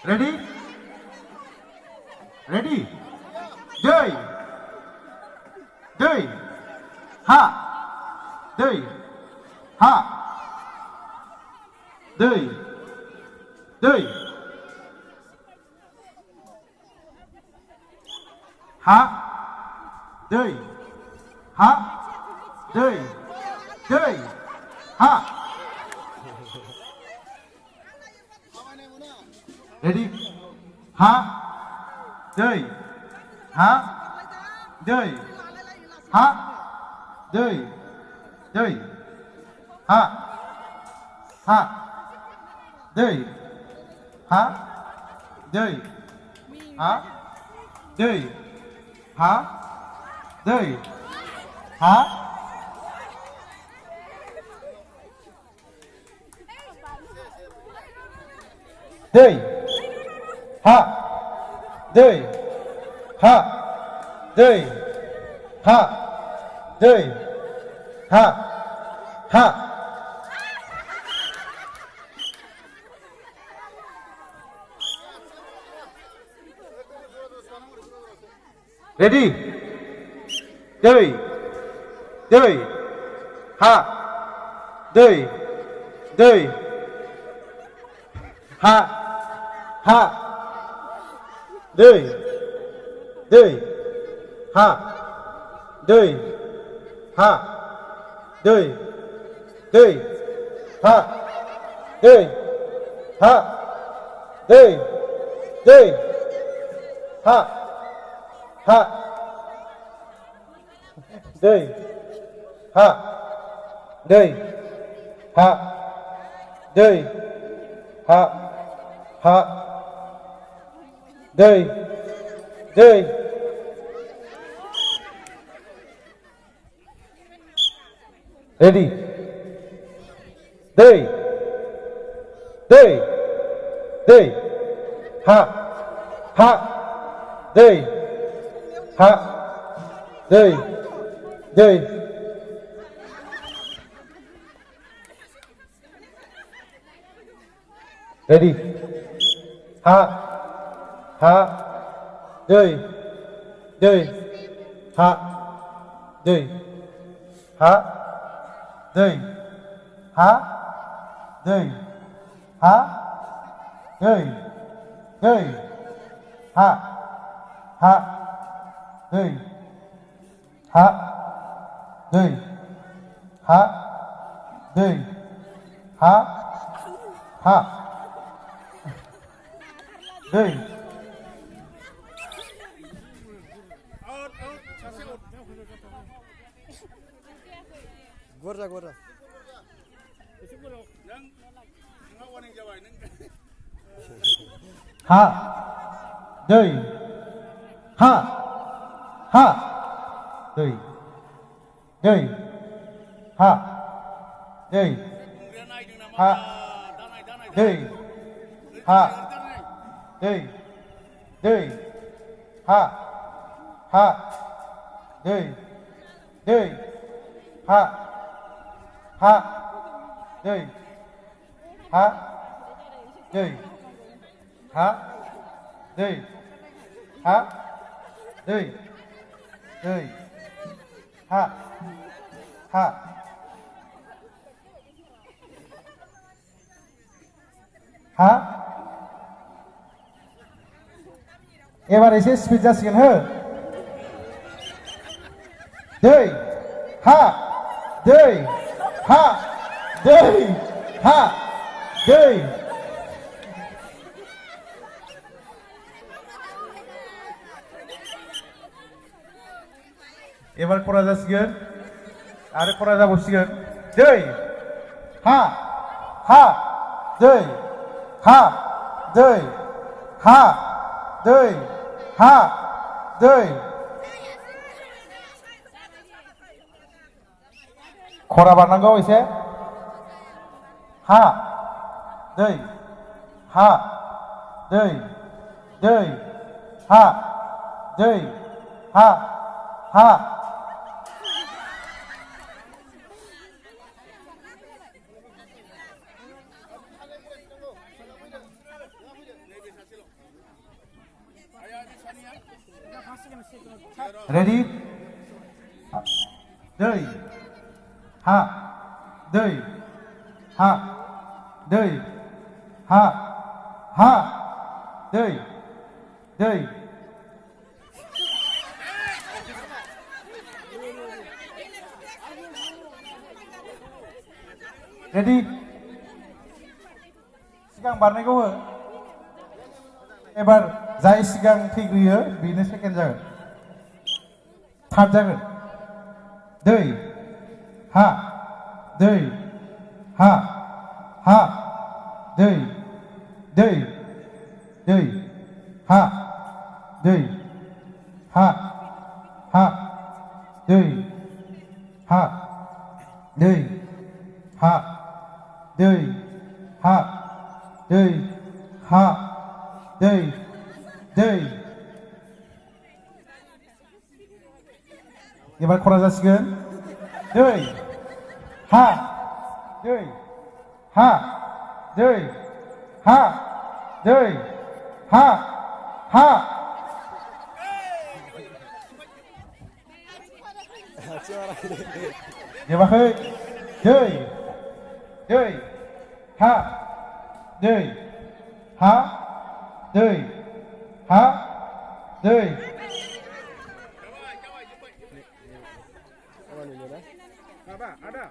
Ready? Ready? Day. Day. Ha. Day. Ha. Day. Day. Ha. Day. Ha. Day. Day. Ha. Ready? Ha. Day. Ha. Day. Ha. Day. Day. Ha. Ha. Day. Ha. Day. Ha. Day. Ha. Day. Ha. Day. Ha. Day. Ha. Day. Ha. Day. Ha. Ha. Ready? Day. Day. Ha. Day. Day. Ha. Ha. Day. Day. Ha. Day. Ha. Day. Day. Ha. Day. Ha. Day. Day. Ha. Ha. Day. Ha. Day. Ha. Day. Ha. Ha. Day. Day. Ready? Day. Day. Day. Ha. Ha. Day. Ha. Day. Day. Ready? Ha. Ha. Day. Day. Ha. Day. Ha. Day. Ha. Day. Ha. Day. Day. Ha. Ha. Day. Ha. Day. Ha. Day. Ha. Ha. Day. Gwrda, gwrda. Ha. Day. Ha. Ha. Day. Day. Ha. Day. Ha. Day. Ha. Day. Day. Ha. Ha. Day. Day. Ha. Ha. Day. Ha. Day. Ha. Day. Ha. Day. Day. Ha. Ha. Ha. এবার এসে speed যাচ্ছেন হ্যাঁ Day. Ha. Day. Ha. Day. Ha. Day. এবার পড়া যাচ্ছেন আরে পড়া যাবছিলেন Day. Ha. Ha. Day. Ha. Day. Ha. Day. Ha. Day. खरा बारनांगौ एसे हा दै हा दै दै हा दै हा हा दै हा दै ha दै ha ha दै दै ready सिगां बारनायखौ हो एबार जाय सिगां थैग्रोयो बेनो सेकेन्ड जागोन थार्ड जागोन दै हा दै ha ha दै दै दै ha दै ha ha दै ha दै ha दै ha दै ha दै दै एबार खरा जासिगोन दै हा दै ha दै ha दै ha ha जोबाखै दै दै ha दै ha दै ha दै Ada?